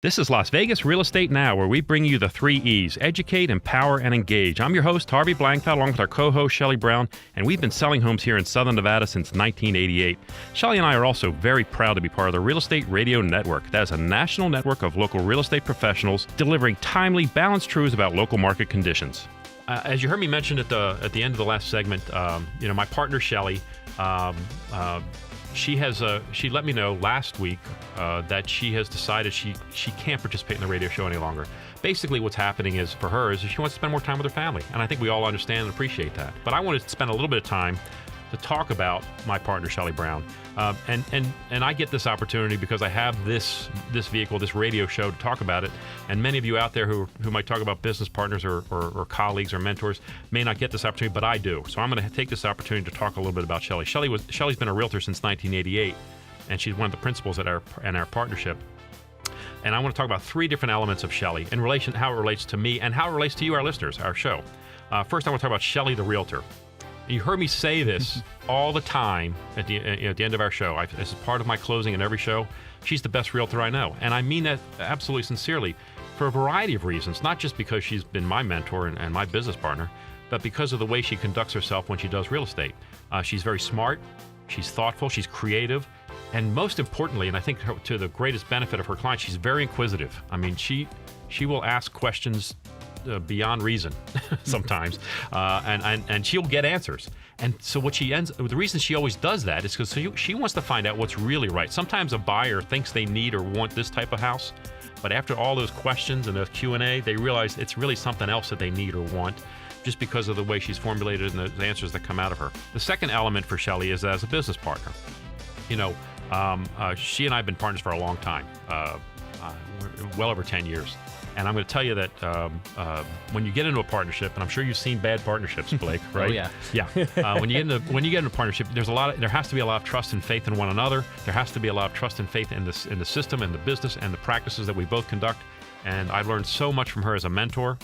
This is Las Vegas Real Estate Now, where we bring you the 3 E's: educate, empower, and engage. I'm your host, Harvey Blankfeld, along with our co-host, Shelley Brown, and we've been selling homes here in Southern Nevada since 1988. Shelley and I are also very proud to be part of the Real Estate Radio Network. That is a national network of local real estate professionals delivering timely, balanced truths about local market conditions. As you heard me mention at the end of the last segment, my partner, Shelley, she let me know last week that she has decided she can't participate in the radio show any longer. Basically, what's happening is, for her, is she wants to spend more time with her family, and I think we all understand and appreciate that. But I wanted to spend a little bit of time to talk about my partner, Shelley Brown, and I get this opportunity because I have this vehicle, this radio show, to talk about it. And many of you out there who might talk about business partners or colleagues or mentors may not get this opportunity, but I do. So I'm going to take this opportunity to talk a little bit about Shelley. Shelley's been a realtor since 1988, and she's one of the principals in our partnership. And I want to talk about 3 different elements of Shelley in relation to how it relates to me and how it relates to you, our listeners, our show. First, I want to talk about Shelley the realtor. You heard me say this all the time at the end of our show. This is part of my closing in every show. She's the best realtor I know. And I mean that absolutely sincerely for a variety of reasons, not just because she's been my mentor and my business partner, but because of the way she conducts herself when she does real estate. She's very smart, she's thoughtful, she's creative, and most importantly, and I think to the greatest benefit of her clients, she's very inquisitive. I mean, she will ask questions beyond reason sometimes, and she'll get answers. And so the reason she always does that is because she wants to find out what's really right. Sometimes a buyer thinks they need or want this type of house, but after all those questions and the Q&A, they realize it's really something else that they need or want, just because of the way she's formulated and the answers that come out of her. The second element for Shelley is as a business partner. She and I have been partners for a long time, well over 10 years. And I'm going to tell you that when you get into a partnership, and I'm sure you've seen bad partnerships, Blake, right? Oh, yeah. Yeah. When you get into a partnership, there has to be a lot of trust and faith in one another. There has to be a lot of trust and faith in the system and the business and the practices that we both conduct. And I've learned so much from her as a mentor.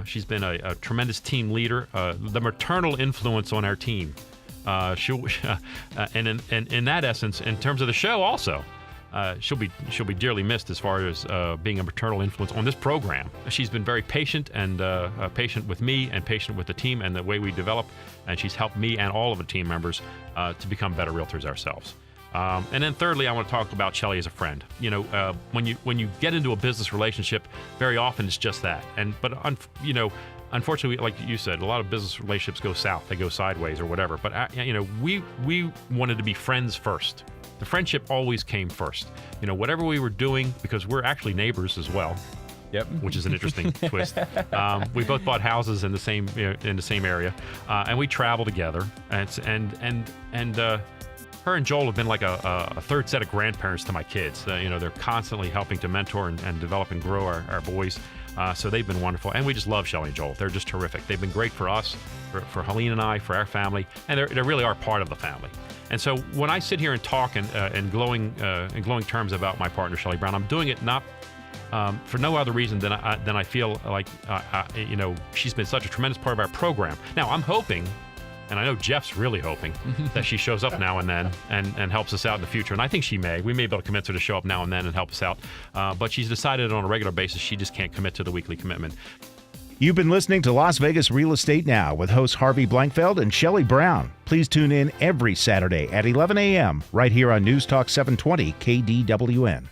She's been a tremendous team leader, the maternal influence on our team. And in that essence, in terms of the show also, she'll be dearly missed as far as being a maternal influence on this program. She's been very patient and patient with me and patient with the team and the way we develop, and she's helped me and all of the team members to become better realtors ourselves. And then thirdly, I want to talk about Shelley as a friend. When you get into a business relationship, very often it's just that. Unfortunately, like you said, a lot of business relationships go south, they go sideways or whatever. But we wanted to be friends first. The friendship always came first. Whatever we were doing, because we're actually neighbors as well. Yep. Which is an interesting twist. We both bought houses in the same area, and we travel together. And her and Joel have been like a third set of grandparents to my kids. They're constantly helping to mentor and develop and grow our boys. So they've been wonderful, and we just love Shelley and Joel. They're just terrific. They've been great for us, for Helene and I, for our family, and they really are part of the family. And so when I sit here and talk in glowing terms about my partner Shelley Brown, I'm doing it not for no other reason than I feel like she's been such a tremendous part of our program. Now I'm hoping, and I know Jeff's really hoping, that she shows up now and then and helps us out in the future. And I think she may. We may be able to convince her to show up now and then and help us out. But she's decided on a regular basis she just can't commit to the weekly commitment. You've been listening to Las Vegas Real Estate Now with hosts Harvey Blankfeld and Shelley Brown. Please tune in every Saturday at 11 a.m. right here on News Talk 720 KDWN.